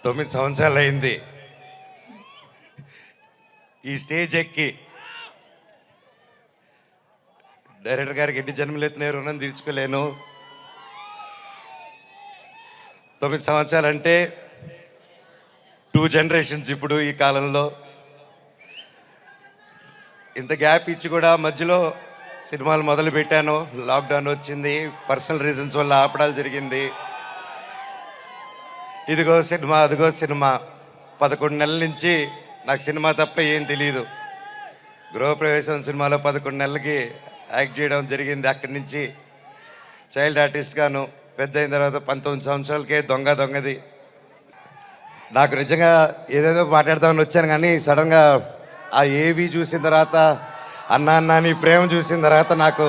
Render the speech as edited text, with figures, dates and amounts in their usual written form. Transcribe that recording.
9 సంవత్సరాలు అయింది ఈ స్టేజ్ ఎక్కి. డైరెక్టర్ గారికి ఎన్ని జన్మలెత్తిన రుణం తీర్చుకోలేను. 9 సంవత్సరాలు అంటే 2 జనరేషన్స్ ఇప్పుడు ఈ కాలంలో. ఇంత గ్యాప్ ఇచ్చి కూడా మధ్యలో సినిమాలు మొదలు పెట్టాను. లాక్డౌన్ వచ్చింది, పర్సనల్ రీజన్స్ వల్ల ఆపడాలు జరిగింది. ఇదిగో సినిమా అదిగో సినిమా. 11 నెలల నుంచి నాకు సినిమా తప్ప ఏం తెలియదు. గృహప్రవేశం సినిమాలో 11 నెలలకి యాక్ట్ చేయడం జరిగింది. అక్కడి నుంచి చైల్డ్ ఆర్టిస్ట్గాను, పెద్ద అయిన తర్వాత 19 సంవత్సరాలకే దొంగది. నాకు నిజంగా ఏదేదో మాట్లాడదామని వచ్చాను, కానీ సడన్గా ఆ ఏవి చూసిన తర్వాత, అన్నా నీ ప్రేమ చూసిన తర్వాత నాకు